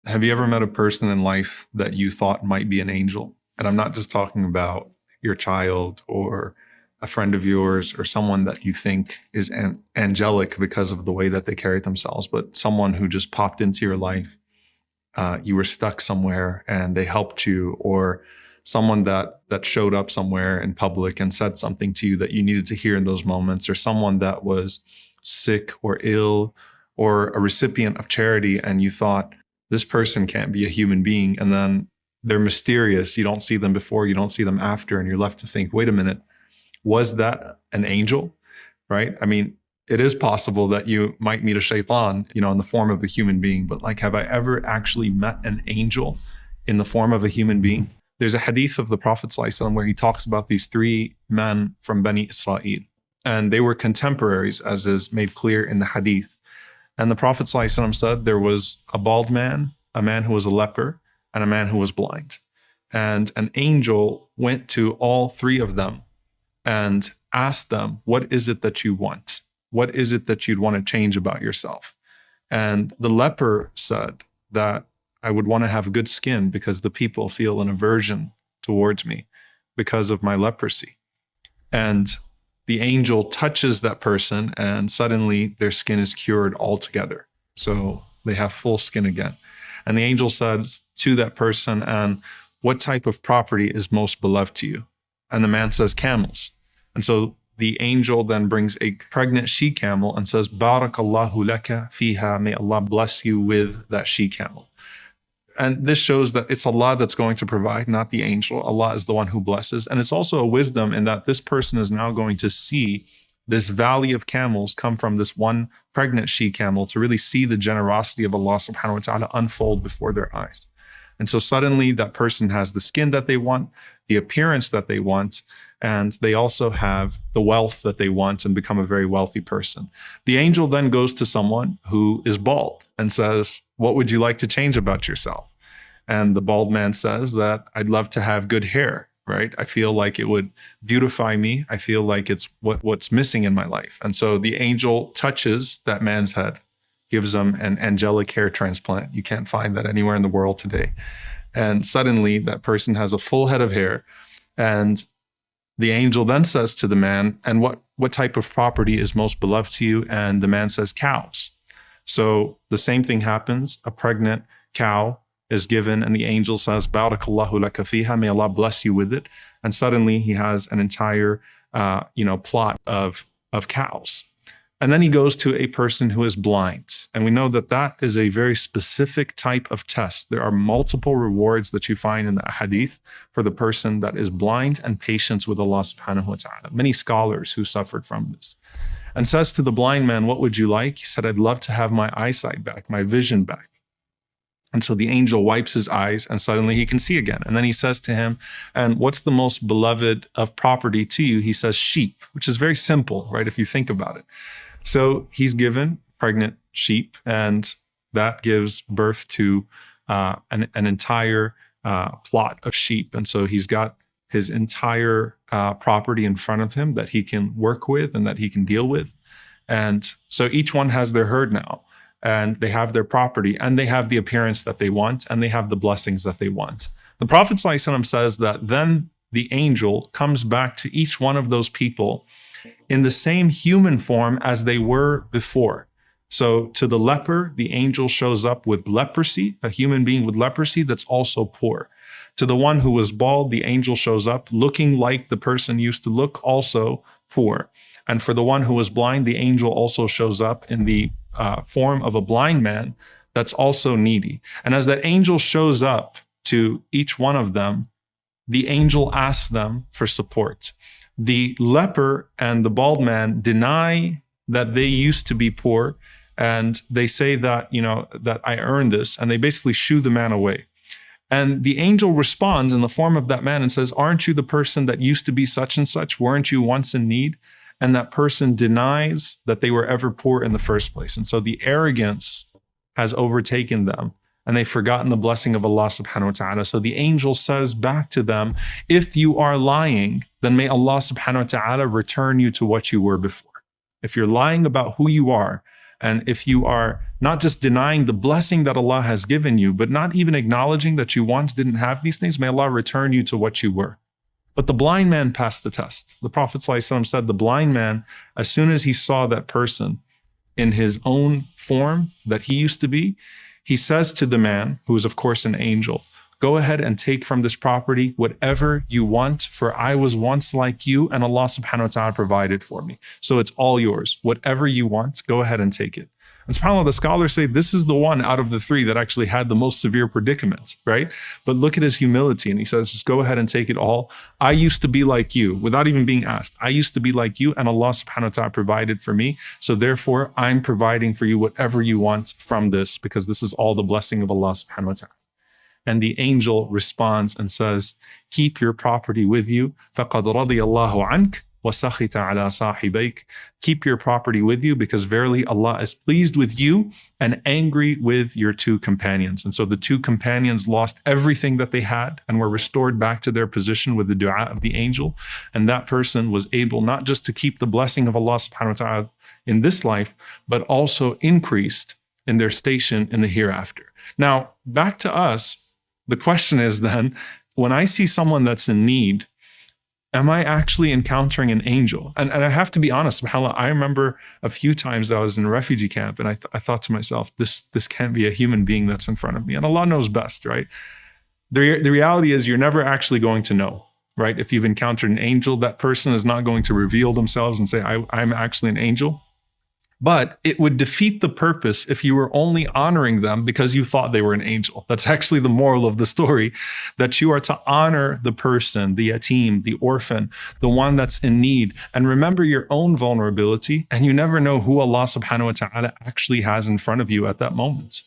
Have you ever met a person in life that you thought might be an angel? And I'm not just talking about your child or a friend of yours or someone that you think is angelic because of the way that they carry themselves, but someone who just popped into your life. You were stuck somewhere and they helped you, or someone that showed up somewhere in public and said something to you that you needed to hear in those moments, or someone that was sick or ill or a recipient of charity and you thought, this person can't be a human being. And then they're mysterious. You don't see them before, you don't see them after, and you're left to think, wait a minute, was that an angel? Right? I mean, it is possible that you might meet a shaitan, in the form of a human being, but have I ever actually met an angel in the form of a human being? There's a hadith of the Prophet ﷺ where he talks about these three men from Bani Israel, and they were contemporaries, as is made clear in the hadith. And the Prophet ﷺ said there was a bald man, a man who was a leper, and a man who was blind. And an angel went to all three of them and asked them, what is it that you want? What is it that you'd want to change about yourself? And the leper said that I would want to have good skin because the people feel an aversion towards me because of my leprosy. And the angel touches that person and suddenly their skin is cured altogether. So they have full skin again. And the angel says to that person, and what type of property is most beloved to you? And the man says, camels. And so the angel then brings a pregnant she-camel and says, Barakallahu laka fiha, may Allah bless you with that she-camel. And this shows that it's Allah that's going to provide, not the angel. Allah is the one who blesses. And it's also a wisdom in that this person is now going to see this valley of camels come from this one pregnant she-camel to really see the generosity of Allah subhanahu wa ta'ala unfold before their eyes. And so suddenly that person has the skin that they want, the appearance that they want, and they also have the wealth that they want and become a very wealthy person. The angel then goes to someone who is bald and says, what would you like to change about yourself? And the bald man says that I'd love to have good hair, right? I feel like it would beautify me. I feel like it's what's missing in my life. And so the angel touches that man's head, gives him an angelic hair transplant. You can't find that anywhere in the world today. And suddenly that person has a full head of hair. And the angel then says to the man, and what type of property is most beloved to you? And the man says, cows. So the same thing happens. A pregnant cow is given, and the angel says, Barakallahu laka fiha, may Allah bless you with it. And suddenly he has an entire, plot of cows. And then he goes to a person who is blind. And we know that that is a very specific type of test. There are multiple rewards that you find in the hadith for the person that is blind and patient with Allah subhanahu wa ta'ala. Many scholars who suffered from this. And says to the blind man, what would you like? He said, I'd love to have my eyesight back, my vision back. And so the angel wipes his eyes and suddenly he can see again. And then he says to him, and what's the most beloved of property to you? He says sheep, which is very simple, right? If you think about it. So he's given pregnant sheep, and that gives birth to an entire plot of sheep. And so he's got his entire property in front of him that he can work with and that he can deal with. And so each one has their herd now, and they have their property, and they have the appearance that they want, and they have the blessings that they want. The Prophet ﷺ says that then the angel comes back to each one of those people in the same human form as they were before. So to the leper, the angel shows up with leprosy, a human being with leprosy that's also poor. To the one who was bald, the angel shows up looking like the person used to look, also poor. And for the one who was blind, the angel also shows up in the form of a blind man that's also needy. And as that angel shows up to each one of them, the angel asks them for support. The leper and the bald man deny that they used to be poor, and they say that, that I earned this, and they basically shoo the man away. And the angel responds in the form of that man and says, aren't you the person that used to be such and such? Weren't you once in need? And that person denies that they were ever poor in the first place. And so the arrogance has overtaken them, and they've forgotten the blessing of Allah subhanahu wa ta'ala. So the angel says back to them, if you are lying, then may Allah subhanahu wa ta'ala return you to what you were before. If you're lying about who you are, And if you are not just denying the blessing that Allah has given you, but not even acknowledging that you once didn't have these things, may Allah return you to what you were. But the blind man passed the test. The Prophet ﷺ said the blind man, as soon as he saw that person in his own form that he used to be, he says to the man, who is of course an angel, go ahead and take from this property whatever you want, for I was once like you and Allah subhanahu wa ta'ala provided for me. So it's all yours. Whatever you want, go ahead and take it. And subhanAllah, the scholars say this is the one out of the three that actually had the most severe predicament, right? But look at his humility. And he says, just go ahead and take it all. I used to be like you without even being asked. I used to be like you and Allah subhanahu wa ta'ala provided for me. So therefore, I'm providing for you whatever you want from this, because this is all the blessing of Allah subhanahu wa ta'ala. And the angel responds and says, keep your property with you. فَقَدْ رَضِيَ اللَّهُ عَنْكَ وَسَخِطَ عَلَى صَاحِبَيْكَ. Keep your property with you, because verily Allah is pleased with you and angry with your two companions. And so the two companions lost everything that they had and were restored back to their position with the dua of the angel. And that person was able not just to keep the blessing of Allah subhanahu wa ta'ala in this life, but also increased in their station in the hereafter. Now, back to us. The question is then, when I see someone that's in need, am I actually encountering an angel? And I have to be honest, subhanAllah, I remember a few times that I was in a refugee camp and I thought to myself, this can't be a human being that's in front of me. And Allah knows best, right? The reality is you're never actually going to know, right? If you've encountered an angel, that person is not going to reveal themselves and say, I'm actually an angel. But it would defeat the purpose if you were only honoring them because you thought they were an angel. That's actually the moral of the story, that you are to honor the person, the yatim, the orphan, the one that's in need, and remember your own vulnerability. And you never know who Allah subhanahu wa ta'ala actually has in front of you at that moment.